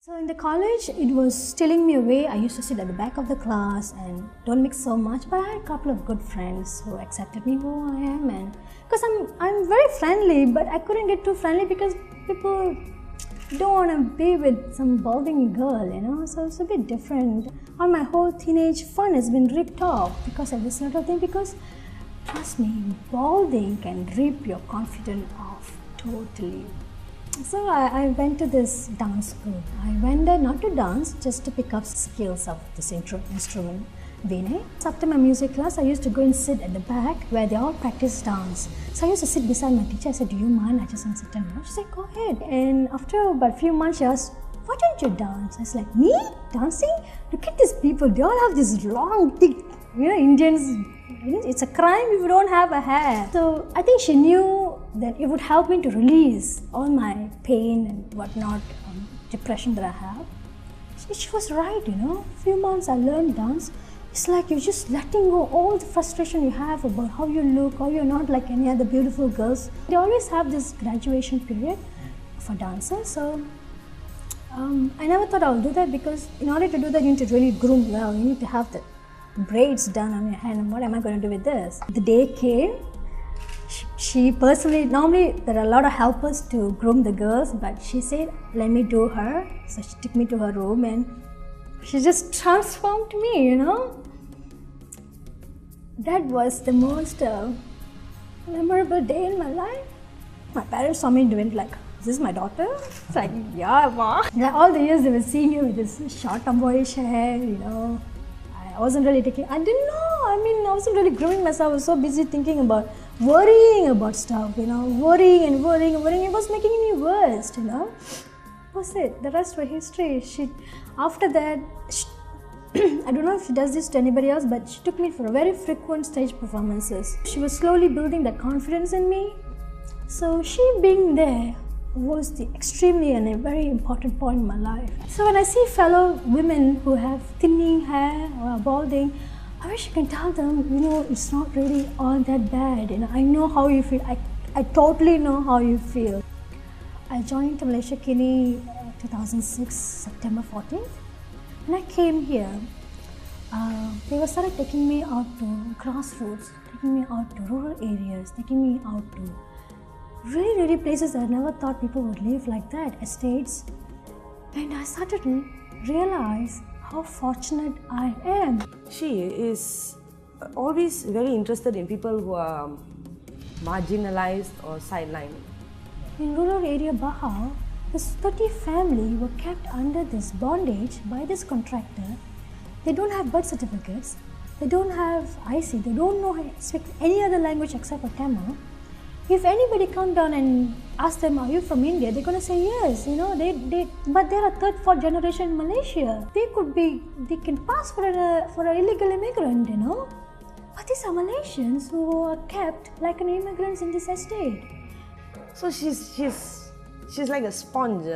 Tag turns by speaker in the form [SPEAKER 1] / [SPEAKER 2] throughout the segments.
[SPEAKER 1] So in the college, it was stealing me away. I used to sit at the back of the class and don't mix so much, but I had a couple of good friends who accepted me who I am, and because I'm very friendly, but I couldn't get too friendly because people don't want to be with some balding girl, so it's a bit different. All my whole teenage fun has been ripped off because of this sort of thing, because trust me, balding can rip your confidence off totally. So I went to this dance school. I went there not to dance, just to pick up skills of this instrument, Veene. After my music class, I used to go and sit at the back where they all practice dance. So I used to sit beside my teacher. I said, "Do you mind? I just want to sit and watch." She said, "Go ahead." And after about a few months, she asked, "Why don't you dance?" I was like, "Me? Dancing? Look at these people. They all have this long, thick, Indians. It's a crime if you don't have a hair." So I think she knew that it would help me to release all my pain and whatnot, depression that I have. She was right, A few months I learned dance. It's like you're just letting go all the frustration you have about how you look, how you're not like any other beautiful girls. They always have this graduation period for dancers. So I never thought I would do that, because in order to do that, you need to really groom well. You need to have the braids done on your hand, and what am I going to do with this? The day came, she personally, normally there are a lot of helpers to groom the girls, but she said, "Let me do her." So she took me to her room and she just transformed me, That was the most memorable day in my life. My parents saw me doing like, "Is this my daughter?" It's like, "Yeah, ma." Yeah, all the years they were seeing you with this short tomboyish hair, I wasn't really taking, I didn't know. I wasn't really grooming myself. I was so busy thinking about worrying about stuff, worrying and worrying and worrying. It was making me worse, That was it. The rest was history. After that, I don't know if she does this to anybody else, but she took me for very frequent stage performances. She was slowly building that confidence in me. So she being there was extremely and a very important point in my life. So when I see fellow women who have thinning hair or are balding, I wish I can tell them, it's not really all that bad. I know how you feel. I totally know how you feel. I joined to Malaysia Kini 2006, September 14th. When I came here, they started taking me out to grassroots, taking me out to rural areas, taking me out to really, really places I never thought people would live like that, estates. And I started to realize how fortunate I am.
[SPEAKER 2] She is always very interested in people who are marginalized or sidelined.
[SPEAKER 1] In rural area Bahau, this 30 family were kept under this bondage by this contractor. They don't have birth certificates, they don't have IC, they don't know how to speak any other language except for Tamil. If anybody come down and ask them, "Are you from India?" they're going to say yes, but they're a third, fourth generation in Malaysia. They can pass for an illegal immigrant, But these are Malaysians who are kept like an immigrants in this estate.
[SPEAKER 2] So she's like a sponge,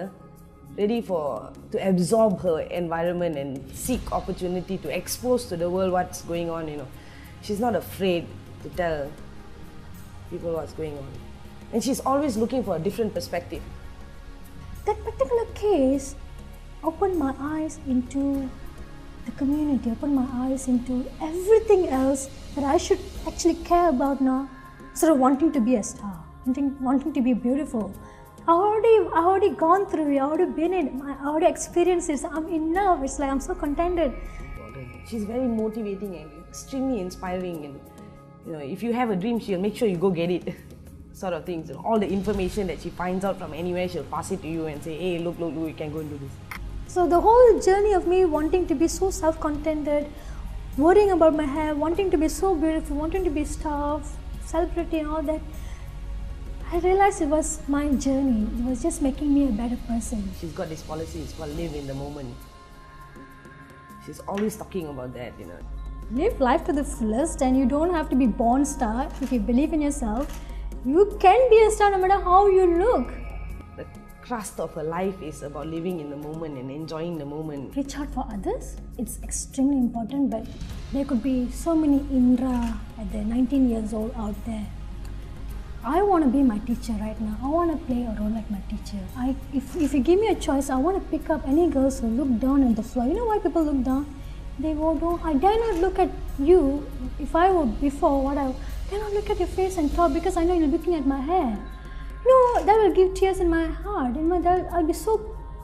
[SPEAKER 2] ready to absorb her environment and seek opportunity to expose to the world what's going on, She's not afraid to tell people what's going on. And she's always looking for a different perspective.
[SPEAKER 1] That particular case opened my eyes into the community, opened my eyes into everything else that I should actually care about now, instead of wanting to be a star, wanting to be beautiful. I already gone through it, I already been it, I already experienced it. I'm enough. It's like I'm so contented.
[SPEAKER 2] She's very motivating and extremely inspiring, and if you have a dream, she'll make sure you go get it, sort of things. All the information that she finds out from anywhere, she'll pass it to you and say, "Hey, look, you can go and do this."
[SPEAKER 1] So the whole journey of me wanting to be so self-contented, worrying about my hair, wanting to be so beautiful, wanting to be star, celebrity and all that, I realized it was my journey. It was just making me a better person.
[SPEAKER 2] She's got this policy, it's called live in the moment. She's always talking about that,
[SPEAKER 1] Live life to the fullest, and you don't have to be born star. If you believe in yourself, you can be a star no matter how you look.
[SPEAKER 2] The crust of her life is about living in the moment and enjoying the moment.
[SPEAKER 1] Reach out for others. It's extremely important, but there could be so many Indra at the 19 years old out there. I want to be my teacher right now. I want to play a role like my teacher. If you give me a choice, I want to pick up any girls who look down on the floor. You know why people look down? They go down. I dare not look at you. If I were before, what I dare not look at your face and talk because I know you're looking at my hair. No, that will give tears in my heart. I'll be so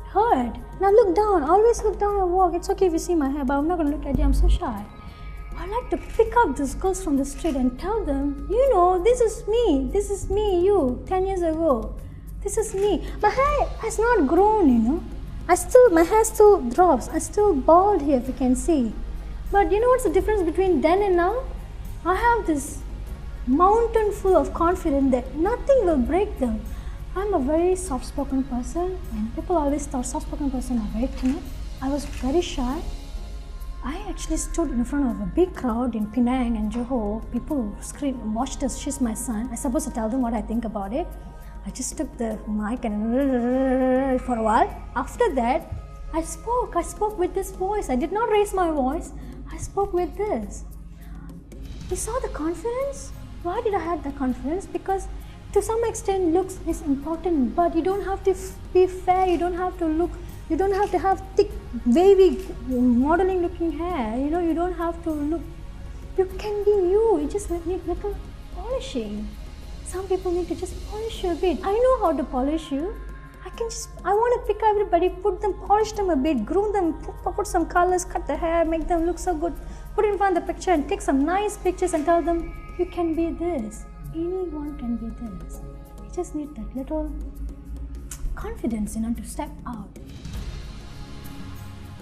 [SPEAKER 1] hurt. Now look down. Always look down and walk. It's okay if you see my hair, but I'm not going to look at you. I'm so shy. I like to pick up these girls from the street and tell them, you know, this is me, you, 10 years ago. This is me. My hair has not grown, you know. My hair still drops. I'm still bald here, if you can see. But you know what's the difference between then and now? I have this mountain full of confidence that nothing will break them. I'm a very soft-spoken person, and people always thought soft-spoken person are very timid. I was very shy. I actually stood in front of a big crowd in Penang and Johor. People screamed, watched us, she's my son. I supposed to tell them what I think about it. I just took the mic and for a while. After that, I spoke with this voice. I did not raise my voice. I spoke with this. You saw the confidence? Why did I have the confidence? Because to some extent looks is important, but you don't have to be fair, you don't have to have thick, wavy, modeling looking hair, you know, you don't have to look, you can be you just need little polishing. Some people need to just polish you a bit. I know how to polish you. I want to pick everybody, polish them a bit, groom them, put some colors, cut the hair, make them look so good, put it in front of the picture and take some nice pictures and tell them, you can be this. Anyone can be this. You just need that little confidence, you know, to step out.